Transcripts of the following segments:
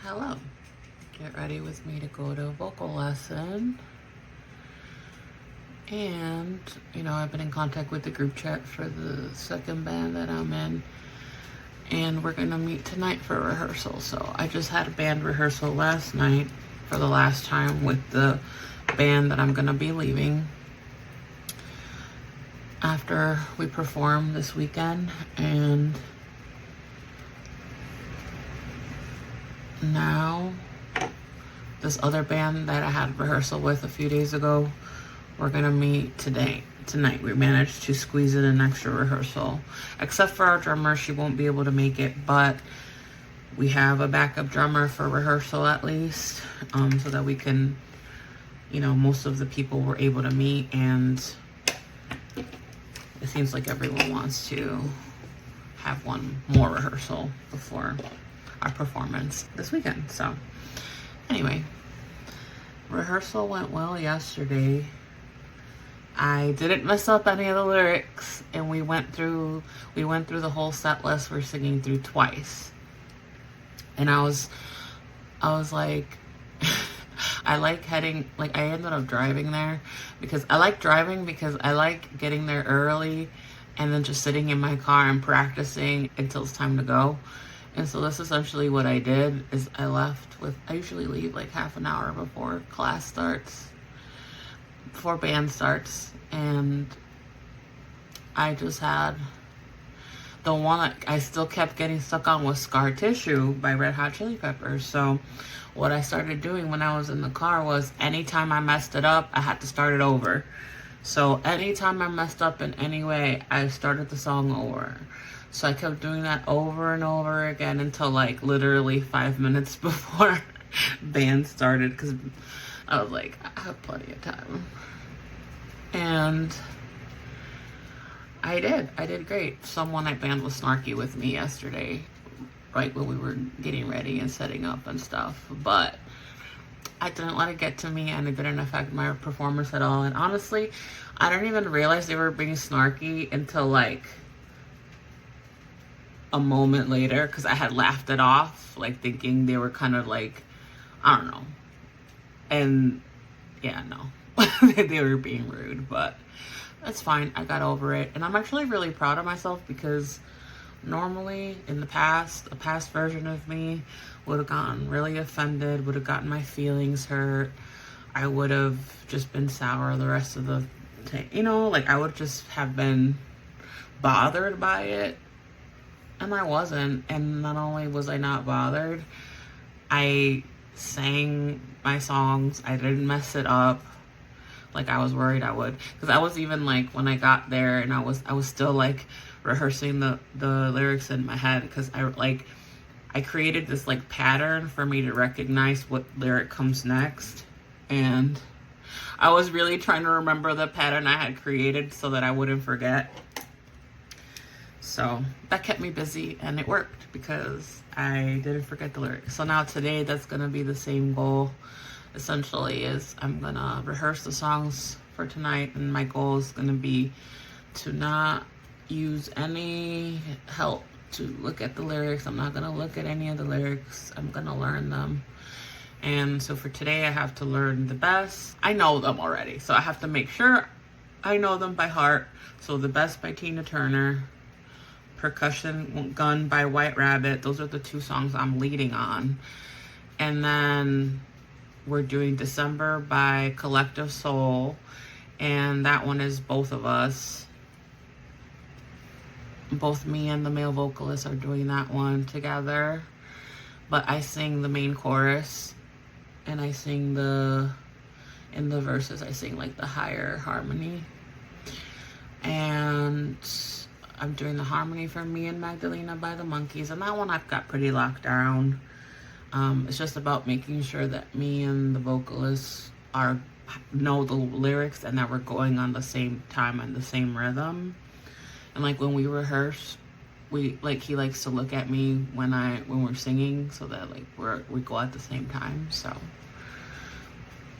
Hello. Get ready with me to go to a vocal lesson. And, I've been in contact with the group chat for the second band that I'm in. And we're going to meet tonight for rehearsal. So I just had a band rehearsal last night for the last time with the band that I'm going to be leaving after we perform this weekend. And now this other band that I had rehearsal with a few days ago, we're gonna meet tonight. We managed to squeeze in an extra rehearsal, except for our drummer. She won't be able to make it, but we have a backup drummer for rehearsal at least, so that we can, most of the people were able to meet, and it seems like everyone wants to have one more rehearsal before our performance this weekend. So anyway, rehearsal went well yesterday. I didn't mess up any of the lyrics, and we went through the whole set list. We're singing through twice, and I was like, I ended up driving there because I like getting there early and then just sitting in my car and practicing until it's time to go. And so that's essentially what I did. Is I usually leave like half an hour before band starts, and I just had the one that I still kept getting stuck on was Scar Tissue by Red Hot Chili Peppers. So what I started doing when I was in the car was anytime I messed it up, I had to start it over. So anytime I messed up in any way, I started the song over. So I kept doing that over and over again until like literally 5 minutes before band started, because I was like, I have plenty of time. And I did great. Some one night band was snarky with me yesterday, right when we were getting ready and setting up and stuff. But I didn't let it get to me, and it didn't affect my performance at all. And honestly, I didn't even realize they were being snarky until like a moment later, because I had laughed it off, like thinking they were kind of like, I don't know. And yeah, no. They were being rude, but that's fine. I got over it. And I'm actually really proud of myself, because normally in the past, a past version of me would have gotten really offended, would have gotten my feelings hurt. I would have just been sour the rest of the day. I would just have been bothered by it. And I wasn't. And not only was I not bothered, I sang my songs. I didn't mess it up like I was worried I would. Because I was even like, when I got there, and I was still like rehearsing the lyrics in my head, because I created this like pattern for me to recognize what lyric comes next. And I was really trying to remember the pattern I had created so that I wouldn't forget. So that kept me busy, and it worked because I didn't forget the lyrics. So now today, that's going to be the same goal, essentially, is I'm going to rehearse the songs for tonight, and my goal is going to be to not use any help to look at the lyrics. I'm not going to look at any of the lyrics. I'm going to learn them. And so for today, I have to learn the best. I know them already, so I have to make sure I know them by heart. So The Best by Tina Turner, Percussion Gun by White Rabbit. Those are the two songs I'm leading on. And then we're doing December by Collective Soul, and that one is both of us. Both me and the male vocalist are doing that one together. But I sing the main chorus, and I sing in the verses, I sing like the higher harmony. And I'm doing the harmony for Me and Magdalena by the Monkees, and that one I've got pretty locked down. It's just about making sure that me and the vocalist know the lyrics, and that we're going on the same time and the same rhythm. And like when we rehearse, he likes to look at me when we're singing, so that like we go at the same time. So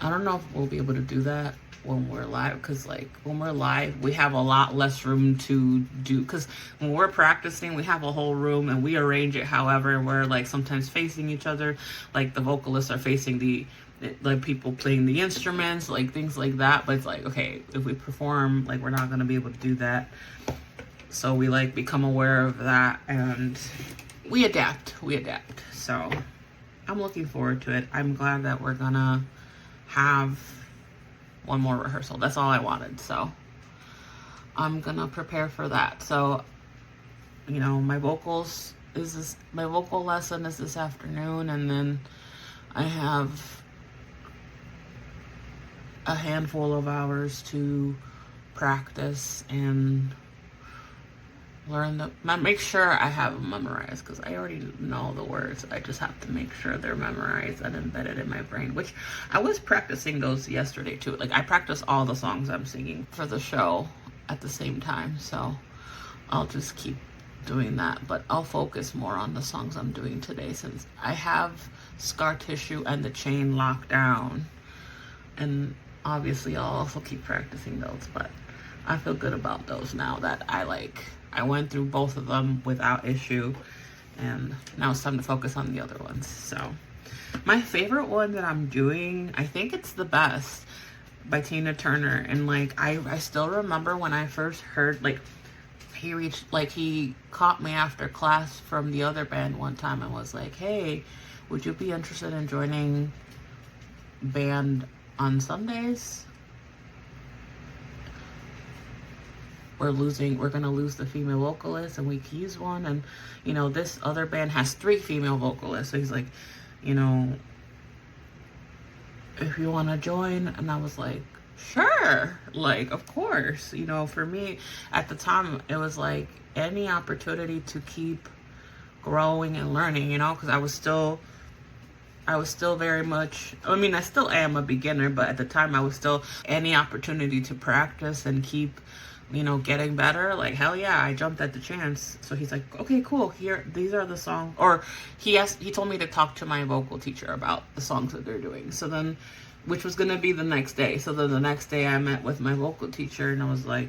I don't know if we'll be able to do that when we're live, because like when we're live we have a lot less room to do, because when we're practicing we have a whole room and we arrange it however we're like sometimes facing each other, like the vocalists are facing the like people playing the instruments, like things like that. But it's like, okay, if we perform, like we're not going to be able to do that, so we like become aware of that and we adapt. So I'm looking forward to it. I'm glad that we're gonna have one more rehearsal. That's all I wanted, so I'm gonna prepare for that. So, you know, my vocal lesson is this afternoon, and then I have a handful of hours to practice and make sure I have them memorized, because I already know the words. I just have to make sure they're memorized and embedded in my brain, which I was practicing those yesterday too. Like I practice all the songs I'm singing for the show at the same time, so I'll just keep doing that, but I'll focus more on the songs I'm doing today since I have Scar Tissue and The Chain locked down, and obviously I'll also keep practicing those, but I feel good about those now that I went through both of them without issue, and now it's time to focus on the other ones. So my favorite one that I'm doing, I think it's The Best by Tina Turner. And like I still remember when I first heard, like he caught me after class from the other band one time and was like, hey, would you be interested in joining band on Sundays? We're gonna lose the female vocalist and we can use one, and you know, this other band has 3 female vocalists, so he's like, you know, if you want to join. And I was like, sure, like of course. You know, for me at the time it was like any opportunity to keep growing and learning, you know, because I was still very much, I mean, I still am a beginner, but at the time I was still any opportunity to practice and keep, you know, getting better. Like, hell yeah, I jumped at the chance. So he's like, okay, cool, here, these are the songs. Or he told me to talk to my vocal teacher about the songs that they're doing. So then, which was gonna be the next day. So then the next day I met with my vocal teacher and I was like,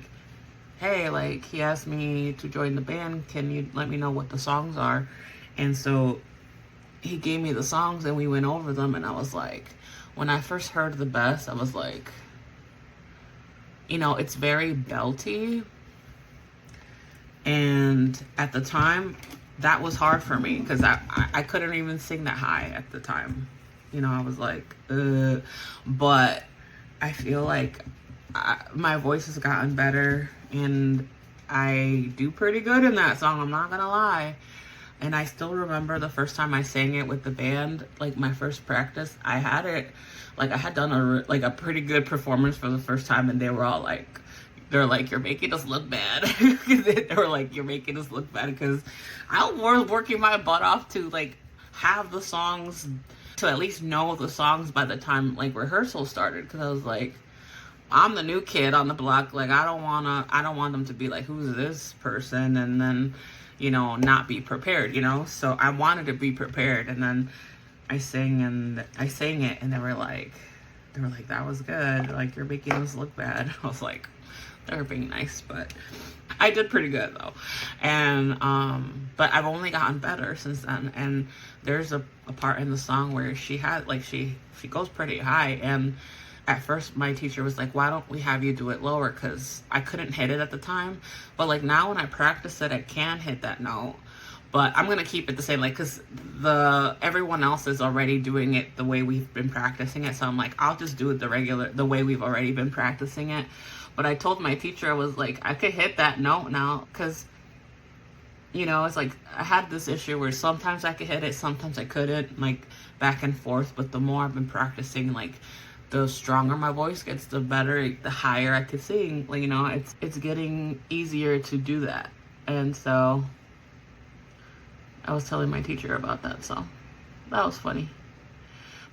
hey, like, he asked me to join the band, can you let me know what the songs are? And so he gave me the songs and we went over them, and I was like, when I first heard The Best, I was like, you know, it's very belty, and at the time that was hard for me because I couldn't even sing that high at the time. You know, I was like, but I feel like my voice has gotten better and I do pretty good in that song, I'm not gonna lie. And I still remember the first time I sang it with the band, like my first practice, I had done a pretty good performance for the first time, and they were all like, they're like, you're making us look bad. They were like, you're making us look bad, because I was working my butt off to like have the songs, to at least know the songs by the time like rehearsal started, because I was like, I'm the new kid on the block, like I don't want them to be like, who's this person, and then, you know, not be prepared, you know. So I wanted to be prepared, and then I sang it, and they were like, that was good, like you're making us look bad. I was like, they were being nice, but I did pretty good though. And but I've only gotten better since then. And there's a part in the song where she goes pretty high, and at first my teacher was like, why don't we have you do it lower, because I couldn't hit it at the time. But like now when I practice it, I can hit that note. But I'm gonna keep it the same, like, because everyone else is already doing it the way we've been practicing it. So I'm like, I'll just do it the way we've already been practicing it. But I told my teacher, I was like, I could hit that note now, because, you know, it's like I had this issue where sometimes I could hit it, sometimes I couldn't, like back and forth. But the more I've been practicing, like the stronger my voice gets, the better, the higher I could sing. Like, you know, it's getting easier to do that. And so I was telling my teacher about that, so that was funny.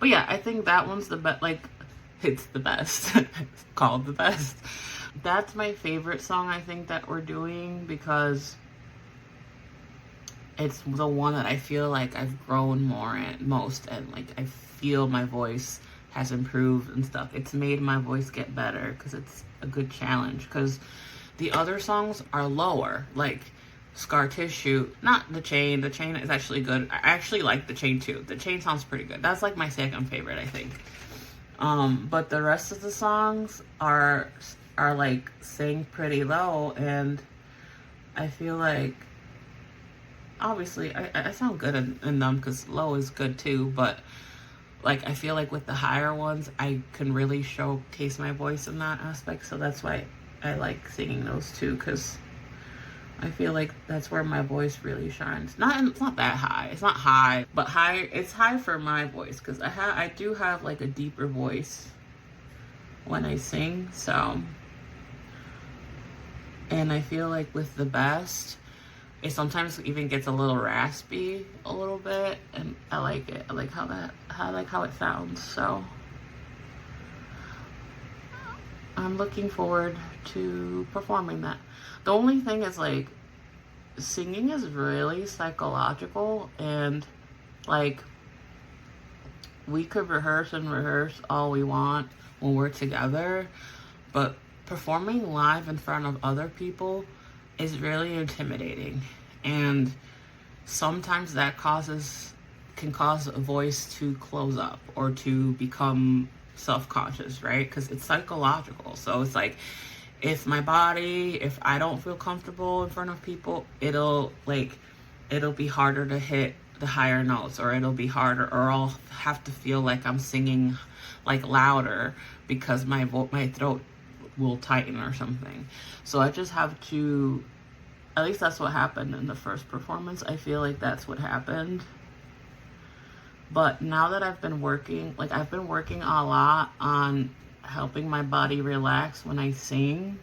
But yeah, I think that one's the best, like, it's the best. It's called The Best. That's my favorite song, I think, that we're doing, because it's the one that I feel like I've grown most, and like I feel my voice has improved and stuff. It's made my voice get better because it's a good challenge. Because the other songs are lower, like Scar Tissue, not The Chain. The Chain is actually good. I actually like The Chain too. The Chain sounds pretty good. That's like my second favorite, I think. But the rest of the songs are like sang pretty low, and I feel like obviously I sound good in them because low is good too, but like I feel like with the higher ones I can really showcase my voice in that aspect. So that's why I like singing those too, because I feel like that's where my voice really shines. It's not that high. It's not high, but high. It's high for my voice because I do have like a deeper voice when I sing. So, and I feel like with the best, it sometimes even gets a little raspy a little bit, and I like it. I like how it sounds. So I'm looking forward to performing that. The only thing is, like, singing is really psychological, and like we could rehearse all we want when we're together, but performing live in front of other people is really intimidating, and sometimes that can cause a voice to close up or to become self-conscious, right? Because it's psychological. So it's like, if I don't feel comfortable in front of people, it'll be harder to hit the higher notes, or it'll be harder, or I'll have to feel like I'm singing like louder because my throat will tighten or something. So I just have to, at least that's what happened in the first performance. I feel like that's what happened. But now that I've been working a lot on helping my body relax when I sing,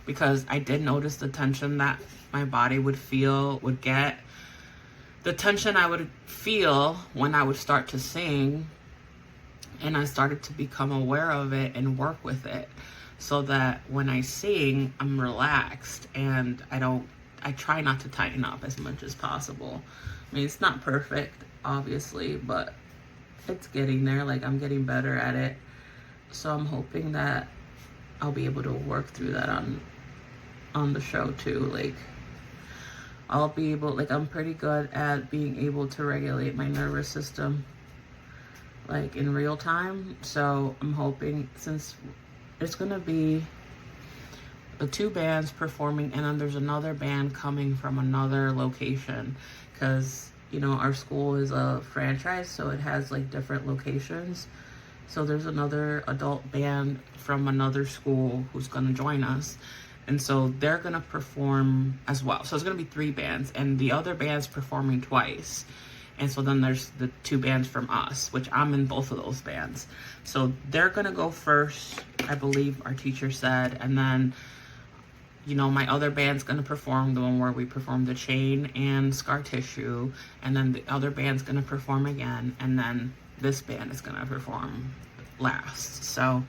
because I did notice the tension that my body would get. The tension I would feel when I would start to sing, and I started to become aware of it and work with it so that when I sing, I'm relaxed and I try not to tighten up as much as possible. I mean, it's not perfect, obviously, but it's getting there. Like, I'm getting better at it. So I'm hoping that I'll be able to work through that on the show too. Like, I'm pretty good at being able to regulate my nervous system, like, in real time. So I'm hoping, since it's gonna be the two bands performing, and then there's another band coming from another location, because, you know, our school is a franchise, so it has like different locations. So there's another adult band from another school who's going to join us. And so they're going to perform as well. So it's going to be 3 bands, and the other band's performing twice. And so then there's the 2 bands from us, which I'm in both of those bands. So they're going to go first, I believe our teacher said. And then, you know, my other band's going to perform, the one where we perform The Chain and Scar Tissue. And then the other band's going to perform again. And then this band is going to perform last. So,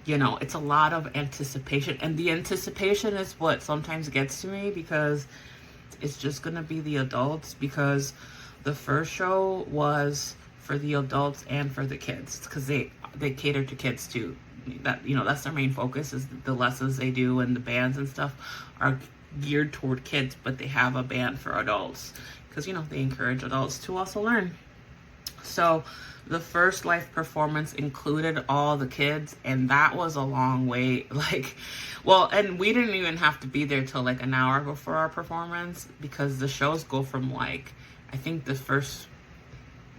you know, it's a lot of anticipation, and the anticipation is what sometimes gets to me, because it's just going to be the adults, because the first show was for the adults and for the kids, because they cater to kids too. That, you know, that's their main focus, is the lessons they do and the bands and stuff are geared toward kids, but they have a band for adults because, you know, they encourage adults to also learn. So the first live performance included all the kids, and that was a long wait. Like, well, and we didn't even have to be there till like an hour before our performance, because the shows go from like, I think the first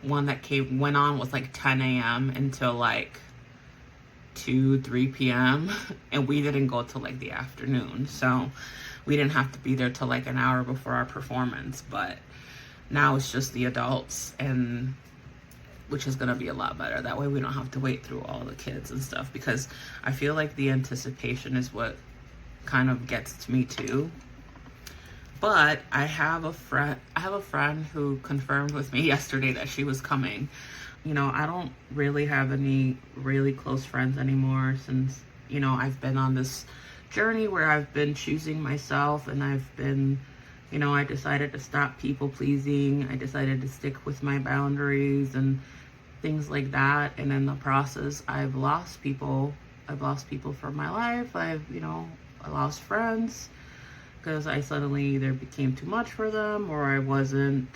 one that went on was like 10 a.m. until like 2-3 p.m. and we didn't go till like the afternoon, so we didn't have to be there till like an hour before our performance. But now it's just the adults, and which is going to be a lot better. That way we don't have to wait through all the kids and stuff, because I feel like the anticipation is what kind of gets to me too. But I have a friend who confirmed with me yesterday that she was coming. You know, I don't really have any really close friends anymore, since, you know, I've been on this journey where I've been choosing myself, and I've been, you know, I decided to stop people pleasing. I decided to stick with my boundaries, and things like that. And in the process, I've lost people. I've lost people from my life. I lost friends because I suddenly either became too much for them, or I wasn't,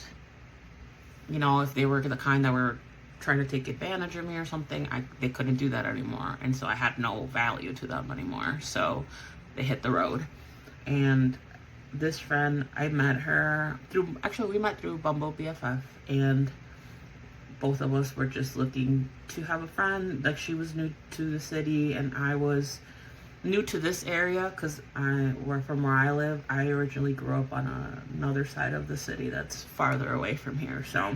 if they were the kind that were trying to take advantage of me or something, they couldn't do that anymore. And so I had no value to them anymore. So they hit the road. And this friend, I met her we met through Bumble BFF, and both of us were just looking to have a friend. Like, she was new to the city and I was new to this area because from where I live, I originally grew up on another side of the city that's farther away from here. So,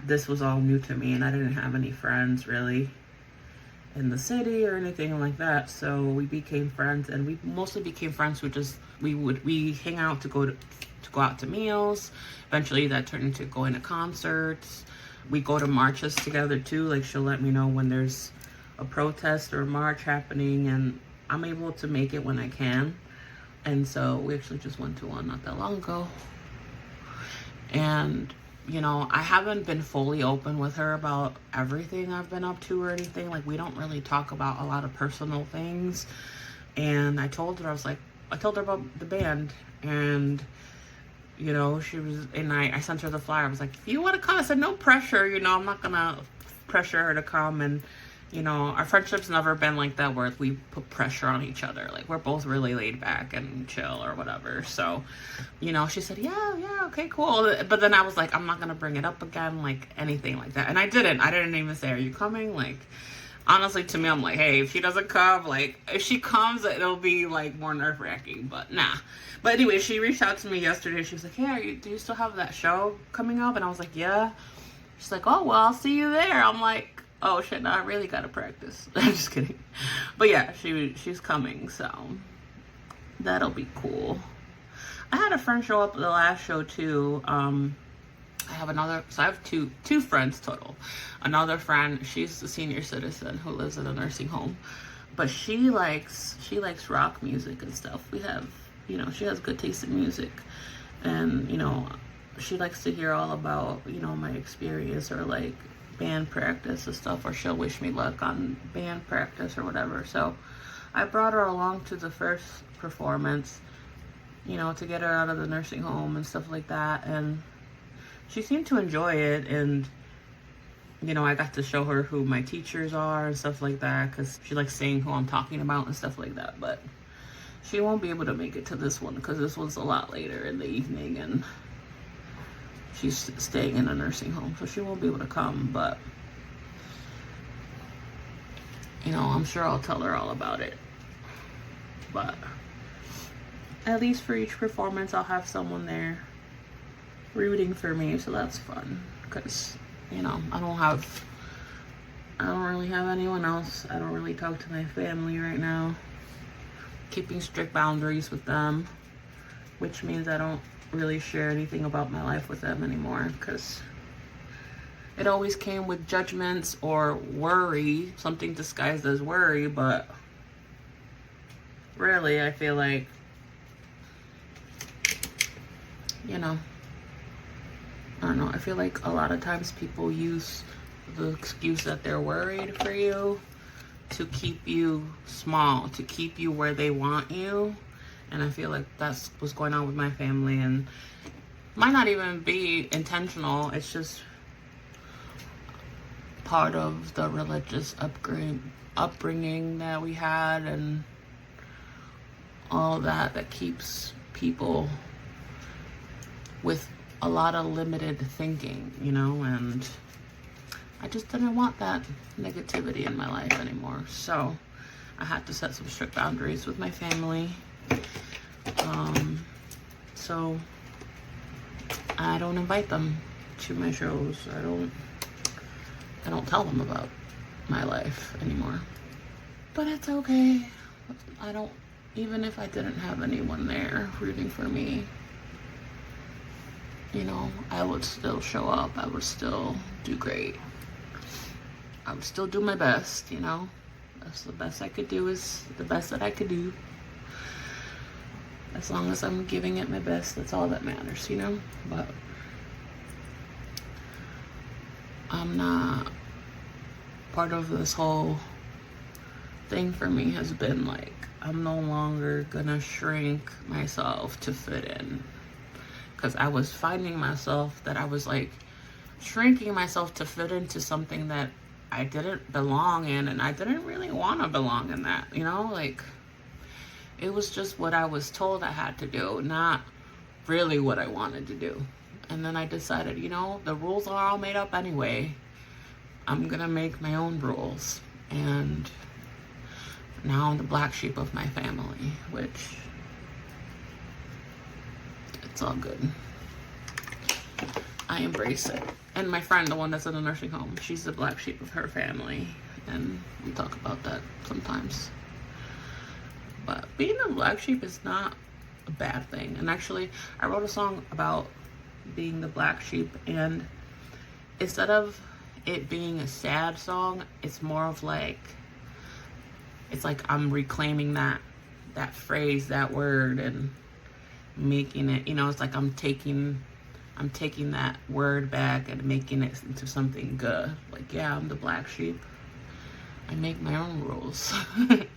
this was all new to me, and I didn't have any friends really in the city or anything like that. So we became friends, and we mostly became friends who we hang out to go out to meals. Eventually that turned into going to concerts. We go to marches together too. Like, she'll let me know when there's a protest or a march happening, and I'm able to make it when I can. And so we actually just went to one not that long ago. And I haven't been fully open with her about everything I've been up to or anything. Like, we don't really talk about a lot of personal things. And I told her about the band, and she was, and I sent her the flyer. I was like, if you want to come, I said, no pressure, I'm not gonna pressure her to come. And our friendship's never been like that where we put pressure on each other. Like, we're both really laid back and chill or whatever. So, she said, yeah, okay, cool. But then I was like, I'm not going to bring it up again, like anything like that. And I didn't even say, are you coming? Like, honestly, to me, I'm like, hey, if she doesn't come, like, if she comes, it'll be like more nerve wracking, but nah. But anyway, she reached out to me yesterday. She was like, hey, do you still have that show coming up? And I was like, yeah. She's like, oh, well, I'll see you there. I'm like, oh shit, no, I really gotta practice. I'm just kidding. But yeah, she's coming, so that'll be cool. I had a friend show up at the last show too. I have two friends total. Another friend, she's a senior citizen who lives in a nursing home, but she likes rock music and stuff. We have, she has good taste in music, and she likes to hear all about my experience, or like band practice and stuff, or she'll wish me luck on band practice or whatever. So I brought her along to the first performance, to get her out of the nursing home and stuff like that, and she seemed to enjoy it. And I got to show her who my teachers are and stuff like that, because she likes saying who I'm talking about and stuff like that. But she won't be able to make it to this one because this one's a lot later in the evening, and she's staying in a nursing home, so she won't be able to come. But I'm sure I'll tell her all about it. But at least for each performance, I'll have someone there rooting for me, so that's fun. Because I don't really have anyone else. I don't really talk to my family right now. Keeping strict boundaries with them, which means I don't really share anything about my life with them anymore, because it always came with judgments or worry, something disguised as worry. But really, I feel like I don't know, I feel like a lot of times people use the excuse that they're worried for you to keep you small, to keep you where they want you. And I feel like that's what's going on with my family, and might not even be intentional. It's just part of the religious upbringing that we had, and all that keeps people with a lot of limited thinking, and I just didn't want that negativity in my life anymore. So I had to set some strict boundaries with my family. So I don't invite them to my shows. I don't tell them about my life anymore. But it's okay. Even if I didn't have anyone there rooting for me, I would still show up. I would still do great. I would still do my best, That's the best I could do, is the best that I could do. As long as I'm giving it my best, that's all that matters, But I'm not, part of this whole thing for me has been like, I'm no longer gonna shrink myself to fit in. Because I was finding myself that I was like shrinking myself to fit into something that I didn't belong in, and I didn't really want to belong in that, you know? Like, it was just what I was told I had to do, not really what I wanted to do. And then I decided, you know, the rules are all made up anyway. I'm gonna make my own rules. And now I'm the black sheep of my family, which, it's all good. I embrace it. And my friend, the one that's in the nursing home, she's the black sheep of her family. And we talk about that sometimes. But being a black sheep is not a bad thing. And actually, I wrote a song about being the black sheep. And instead of it being a sad song, it's more of like, it's like I'm reclaiming that phrase, that word, and making it, you know, it's like I'm taking that word back and making it into something good. Like, yeah, I'm the black sheep. I make my own rules. And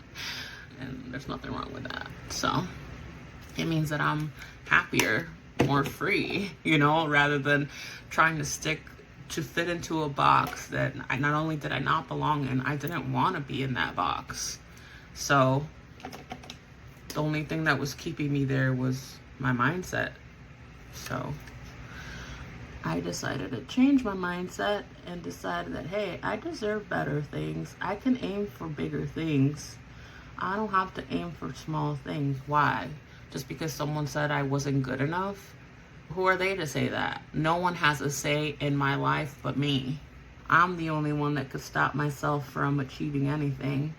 there's nothing wrong with that. So it means that I'm happier, more free, you know, rather than trying to fit into a box that not only did I not belong in, I didn't want to be in that box. So the only thing that was keeping me there was my mindset. So I decided to change my mindset and decided that, hey, I deserve better things. I can aim for bigger things. I don't have to aim for small things. Why? Just because someone said I wasn't good enough? Who are they to say that? No one has a say in my life but me. I'm the only one that could stop myself from achieving anything.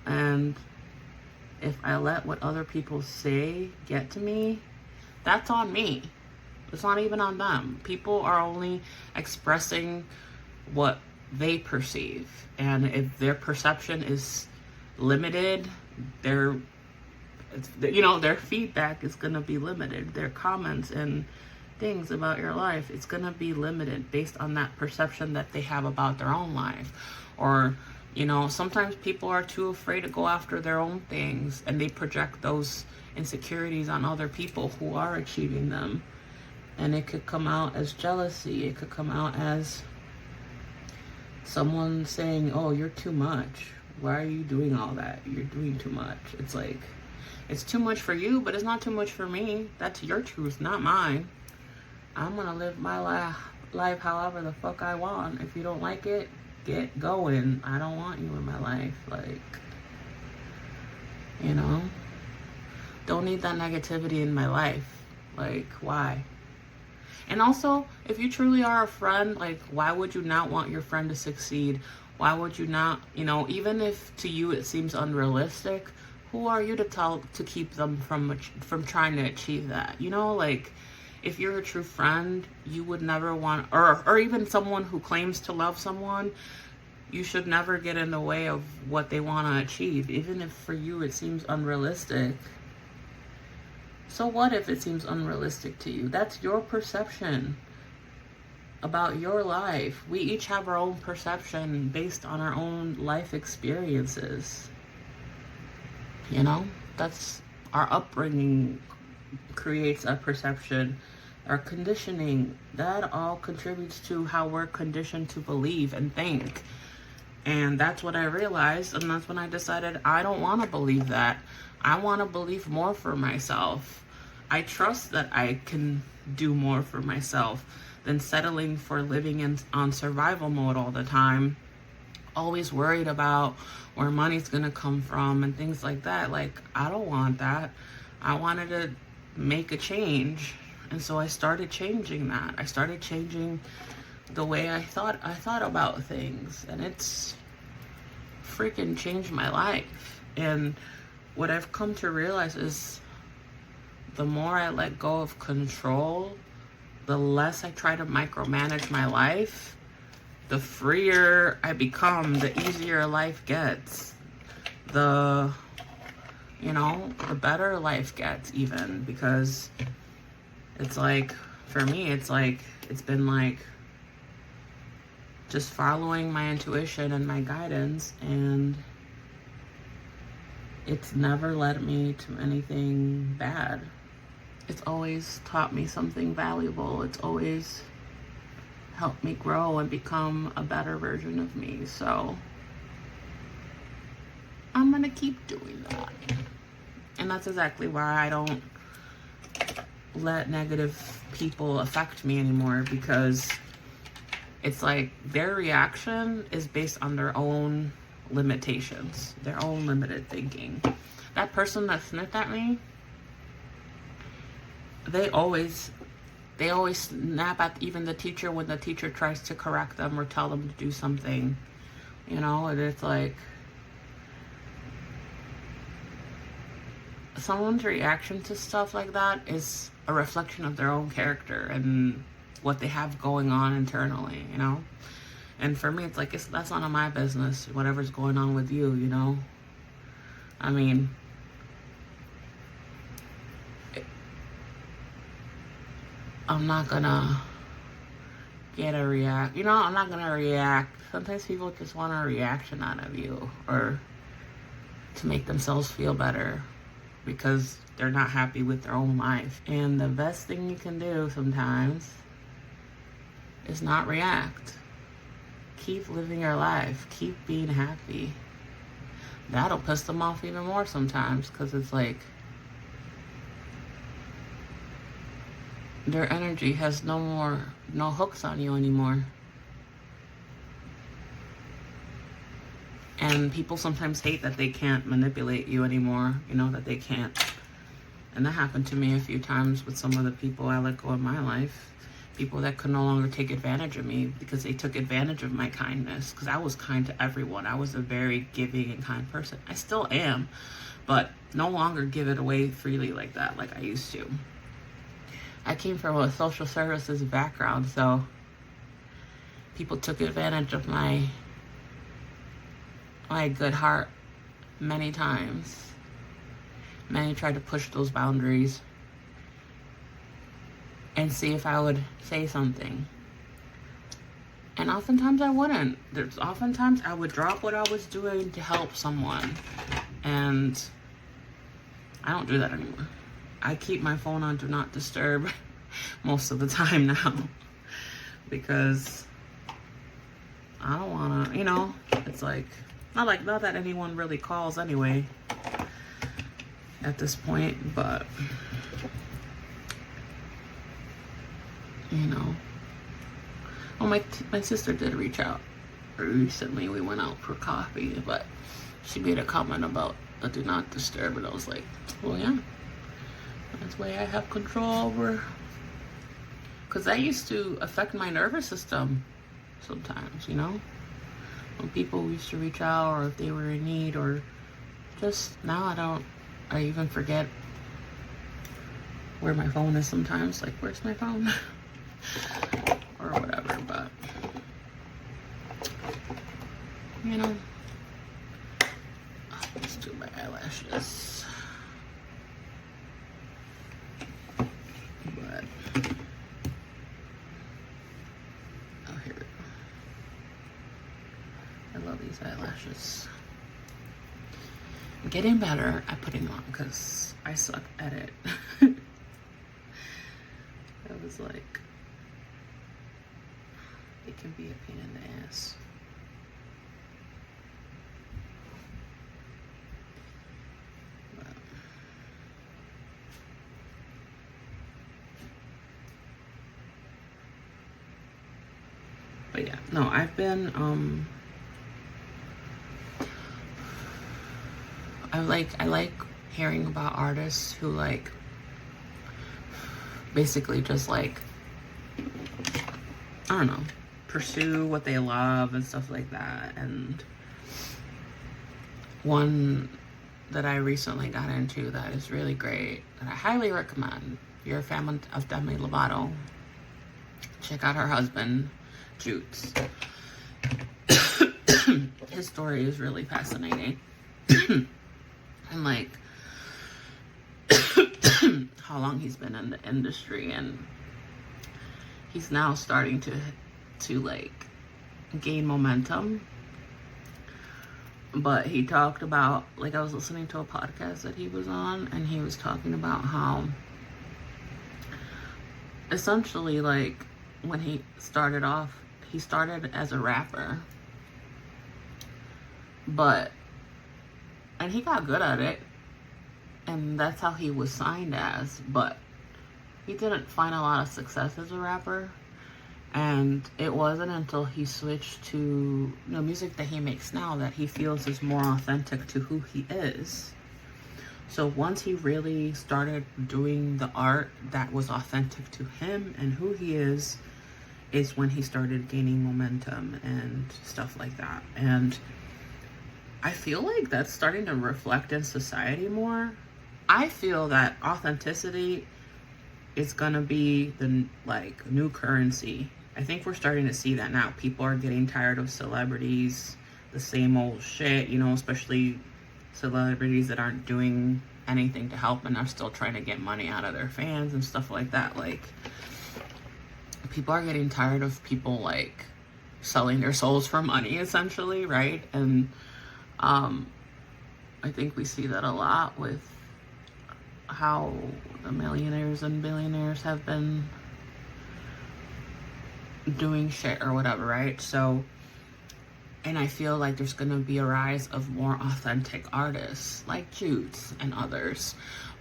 And if I let what other people say get to me, that's on me. It's not even on them. People are only expressing what they perceive. And if their perception is limited, their feedback is going to be limited. Their comments and things about your life, it's going to be limited based on that perception that they have about their own life. Or, you know, sometimes people are too afraid to go after their own things, and they project those insecurities on other people who are achieving them. And it could come out as jealousy. It could come out as someone saying, oh, you're too much. Why are you doing all that? You're doing too much. It's like, it's too much for you, but it's not too much for me. That's your truth, not mine. I'm gonna live my life however the fuck I want. If you don't like it, get going. I don't want you in my life. Like, you know, don't need that negativity in my life. Like, why? And also, if you truly are a friend, like, why would you not want your friend to succeed? Why would you not, you know, even if to you it seems unrealistic, who are you to keep them from trying to achieve that? You know, like, if you're a true friend, you would never want, or even someone who claims to love someone, you should never get in the way of what they want to achieve, even if for you it seems unrealistic. So what if it seems unrealistic to you? That's your perception about your life. We each have our own perception based on our own life experiences. You know, that's our upbringing creates a perception. Our conditioning, that all contributes to how we're conditioned to believe and think. And that's what I realized, and that's when I decided I don't want to believe that. I want to believe more for myself. I trust that I can do more for myself than settling for living on survival mode all the time. Always worried about where money's going to come from and things like that. Like, I don't want that. I wanted to make a change. And so I started changing that. I started changing the way I thought about things. And it's freaking changed my life. And what I've come to realize is the more I let go of control, the less I try to micromanage my life, the freer I become, the easier life gets. The better life gets, even, because it's like, for me, it's like, it's been like just following my intuition and my guidance, and it's never led me to anything bad. It's always taught me something valuable. It's always helped me grow and become a better version of me. So I'm gonna keep doing that. And that's exactly why I don't let negative people affect me anymore, because it's like their reaction is based on their own limitations, their own limited thinking. That person that sniffed at me, they always snap at even the teacher when the teacher tries to correct them or tell them to do something, you know. And it's like someone's reaction to stuff like that is a reflection of their own character and what they have going on internally, you know. And for me, it's like, that's none of my business, whatever's going on with you, you know. I mean, I'm not gonna get a react, you know, I'm not gonna react. Sometimes people just want a reaction out of you, or to make themselves feel better because they're not happy with their own life. And the best thing you can do sometimes is not react. Keep living your life. Keep being happy. That'll piss them off even more sometimes, because it's like their energy has no hooks on you anymore. And people sometimes hate that they can't manipulate you anymore, you know, that they can't. And that happened to me a few times with some of the people I let go in my life. People that could no longer take advantage of me because they took advantage of my kindness. Because I was kind to everyone. I was a very giving and kind person. I still am, but no longer give it away freely like that, like I used to. I came from a social services background, so people took advantage of my good heart many times. Many tried to push those boundaries and see if I would say something. And oftentimes I wouldn't. Oftentimes I would drop what I was doing to help someone. And I don't do that anymore. I keep my phone on Do Not Disturb most of the time now. Because I don't want to, you know, it's like, not that anyone really calls anyway at this point, but you know. Oh, my sister did reach out recently. We went out for coffee, but she made a comment about the Do Not Disturb, and I was like, well, yeah, that's why I have control over, because that used to affect my nervous system sometimes, you know, when people used to reach out, or if they were in need, or just now I even forget where my phone is sometimes, like, where's my phone? Or whatever, but you know, let's do my eyelashes. But oh, here we go. I love these eyelashes. I'm getting better at putting them on because I suck at it. I was like, it can be a pain in the ass. But yeah, no, I've been, I like hearing about artists who like basically just like, I don't know, pursue what they love and stuff like that. And one that I recently got into that is really great, that I highly recommend. If you're a fan of Demi Lovato, check out her husband, Jutes. His story is really fascinating. And like how long he's been in the industry, and he's now starting to like gain momentum. But he talked about, like, I was listening to a podcast that he was on, and he was talking about how essentially, like, when he started off, he started as a rapper, and he got good at it, and that's how he was signed as, but he didn't find a lot of success as a rapper. And it wasn't until he switched to the music that he makes now that he feels is more authentic to who he is. So once he really started doing the art that was authentic to him and who he is when he started gaining momentum and stuff like that. And I feel like that's starting to reflect in society more. I feel that authenticity is gonna be the, like, new currency. I think we're starting to see that now. People are getting tired of celebrities, the same old shit, you know, especially celebrities that aren't doing anything to help and are still trying to get money out of their fans and stuff like that. Like, people are getting tired of people, like, selling their souls for money, essentially, right? And I think we see that a lot with how the millionaires and billionaires have been doing shit or whatever, right? So, and I feel like there's gonna be a rise of more authentic artists like Jutes and others.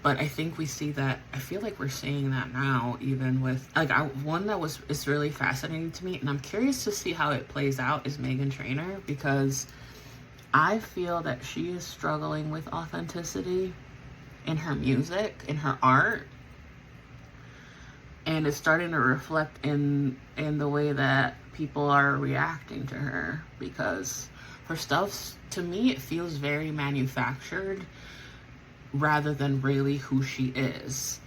But I think we see that, I feel like we're seeing that now, even with, like, one that is really fascinating to me, and I'm curious to see how it plays out, is Meghan Trainor, because I feel that she is struggling with authenticity in her music, in her art, and it's starting to reflect in the way that people are reacting to her, because her stuff, to me, it feels very manufactured rather than really who she is.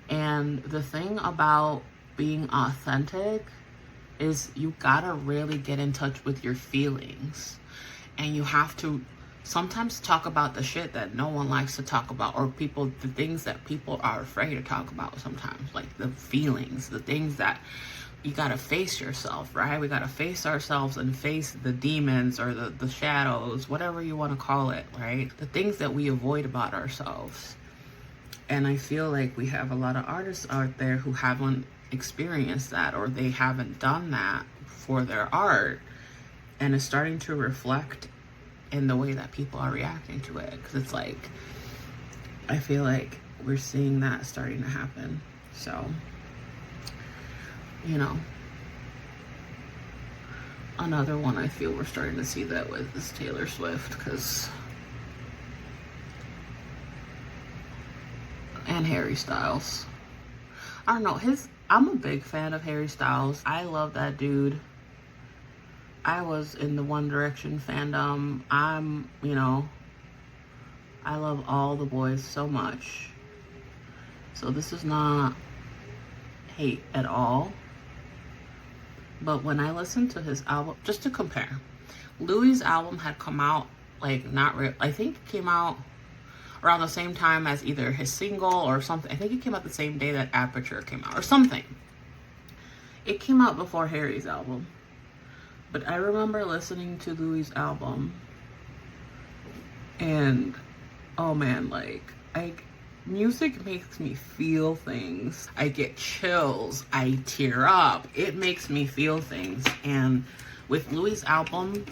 And the thing about being authentic is you gotta really get in touch with your feelings, and you have to sometimes talk about the shit that no one likes to talk about, or the things that people are afraid to talk about sometimes, like the feelings, the things that you gotta face yourself, right? We gotta face ourselves and face the demons or the shadows, whatever you want to call it, right? The things that we avoid about ourselves. And I feel like we have a lot of artists out there who haven't experienced that, or they haven't done that for their art, and it's starting to reflect in the way that people are reacting to it. Because it's like, I feel like we're seeing that starting to happen. So, you know, another one I feel we're starting to see that with is Taylor Swift, and Harry Styles. I don't know, I'm a big fan of Harry Styles. I love that dude. I was in the One Direction fandom. I love all the boys so much. So this is not hate at all. But when I listened to his album, just to compare, Louis' album had come out, like, I think it came out around the same time as either his single or something. I think it came out the same day that Aperture came out or something. It came out before Harry's album. But I remember listening to Louis' album, and oh man, music makes me feel things. I get chills, I tear up, it makes me feel things. And with Louis' album,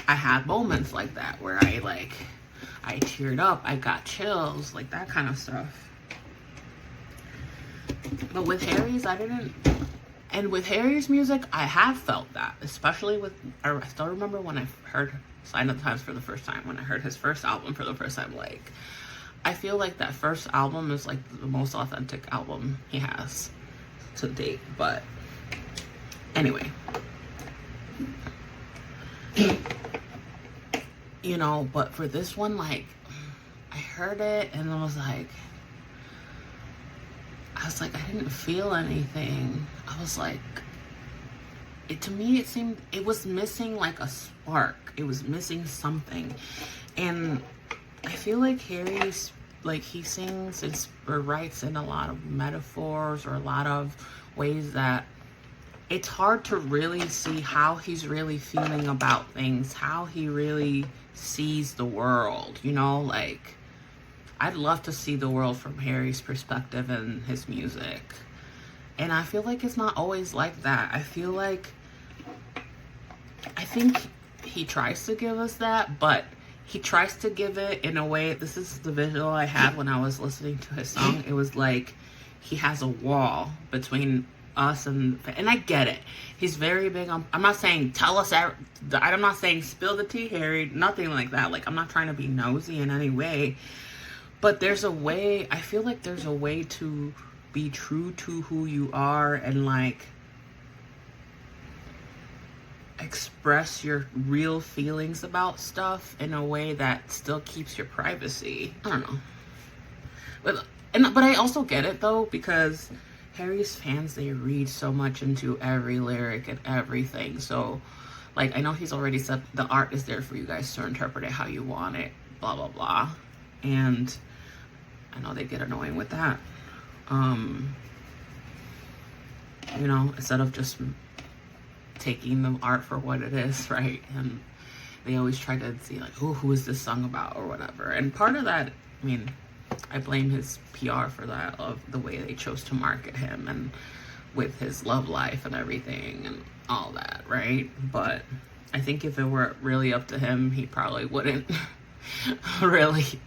I had moments like that where I teared up, I got chills, like that kind of stuff. But with Harry's, I didn't. And with Harry's music, I have felt that, especially I still remember when I heard Sign of the Times for the first time, when I heard his first album for the first time. Like, I feel like that first album is like the most authentic album he has to date. But anyway, you know, but for this one, like, I heard it and I was like, I didn't feel anything. I was like, to me, it seemed, it was missing like a spark. It was missing something. And I feel like Harry's, like, he sings or writes in a lot of metaphors, or a lot of ways that it's hard to really see how he's really feeling about things, how he really sees the world, you know? Like, I'd love to see the world from Harry's perspective and his music. And I feel like it's not always like that. I think he tries to give us that, but he tries to give it in a way, this is the visual I had when I was listening to his song. It was like he has a wall between us and I get it. He's very big on, I'm not saying tell us, I'm not saying spill the tea, Harry, nothing like that. Like, I'm not trying to be nosy in any way, but there's a way, I feel like there's a way to be true to who you are and like express your real feelings about stuff in a way that still keeps your privacy. I don't know. But I also get it though, because Harry's fans, they read so much into every lyric and everything. So, like, I know he's already said the art is there for you guys to interpret it how you want it, blah, blah, blah. And I know they get annoying with that. You know, instead of just taking the art for what it is, right? And they always try to see, like, oh, who is this song about or whatever. And part of that, I mean, I blame his PR for that, of the way they chose to market him and with his love life and everything and all that, right? But I think if it were really up to him, he probably wouldn't really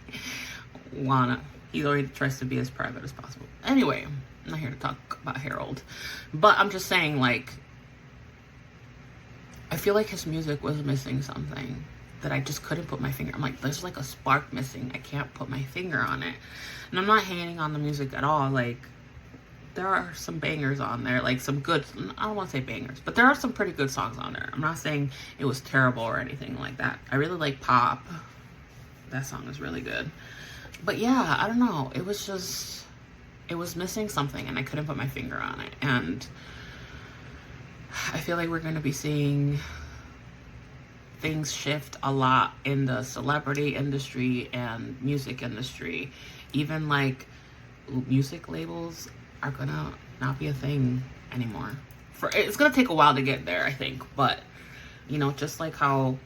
wanna. He already tries to be as private as possible. Anyway, I'm not here to talk about Harold, but I'm just saying, like, I feel like his music was missing something that I just couldn't put my finger. I'm like, there's like a spark missing. I can't put my finger on it. And I'm not hating on the music at all. Like, there are some bangers on there, like some good, I don't want to say bangers, but there are some pretty good songs on there. I'm not saying it was terrible or anything like that. I really like Pop. That song is really good. But yeah, I don't know. It was just, it was missing something and I couldn't put my finger on it. And I feel like we're going to be seeing things shift a lot in the celebrity industry and music industry. Even like music labels are gonna not be a thing anymore. It's gonna take a while to get there, I think, but you know, just like how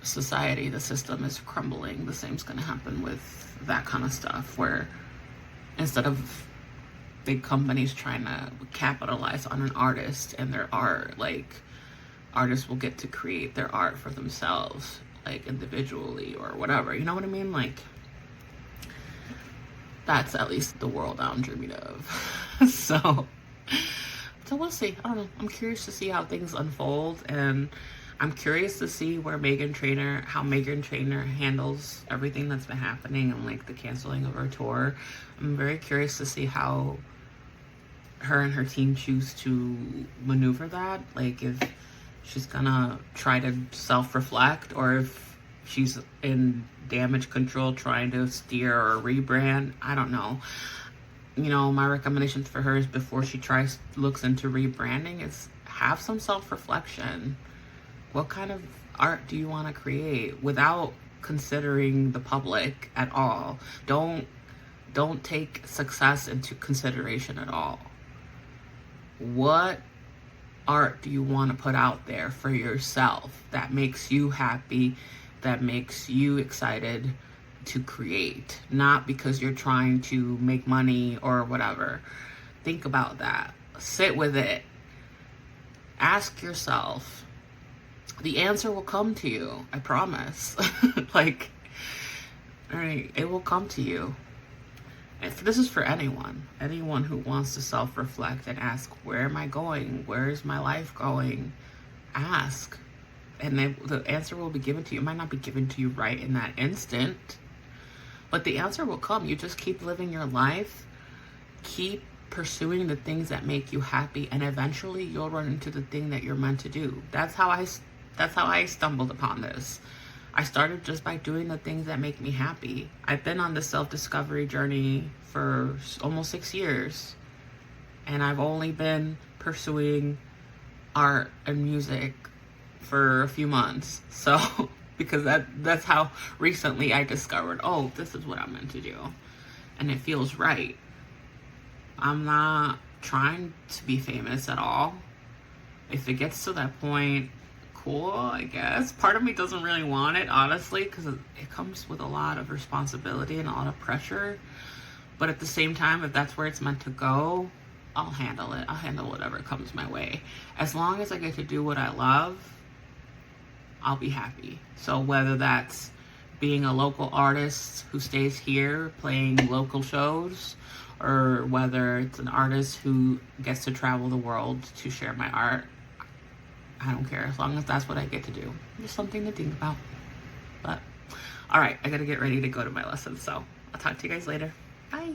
society, the system is crumbling, the same's gonna happen with that kind of stuff, where instead of big companies trying to capitalize on an artist and their art, like, artists will get to create their art for themselves, like individually or whatever, you know what I mean? Like, that's at least the world I'm dreaming of. so we'll see. I don't know. I'm curious to see how things unfold, and I'm curious to see how Meghan Trainor handles everything that's been happening and like the canceling of her tour. I'm very curious to see how her and her team choose to maneuver that. Like, if she's gonna try to self-reflect, or if she's in damage control trying to steer or rebrand. I don't know. You know, my recommendation for her is, before she looks into rebranding, is have some self-reflection. What kind of art do you want to create without considering the public at all? Don't take success into consideration at all. What art do you want to put out there for yourself that makes you happy, that makes you excited to create, not because you're trying to make money or whatever? Think about that. Sit with it. Ask yourself. The answer will come to you. I promise. Like, all right, it will come to you. If this is for anyone who wants to self-reflect and ask, where am I going? Where is my life going? Ask. And the answer will be given to you. It might not be given to you right in that instant, but the answer will come. You just keep living your life, keep pursuing the things that make you happy, and eventually you'll run into the thing that you're meant to do. That's how I stumbled upon this. I started just by doing the things that make me happy. I've been on this self-discovery journey for almost 6 years, and I've only been pursuing art and music for a few months. So, because that's how recently I discovered, oh, this is what I'm meant to do. And it feels right. I'm not trying to be famous at all. If it gets to that point, cool, I guess. Part of me doesn't really want it, honestly, because it comes with a lot of responsibility and a lot of pressure. But at the same time, if that's where it's meant to go, I'll handle it. I'll handle whatever comes my way. As long as I get to do what I love, I'll be happy. So whether that's being a local artist who stays here playing local shows, or whether it's an artist who gets to travel the world to share my art, I don't care, as long as that's what I get to do. Just something to think about. But all right, I gotta get ready to go to my lesson, so I'll talk to you guys later. Bye.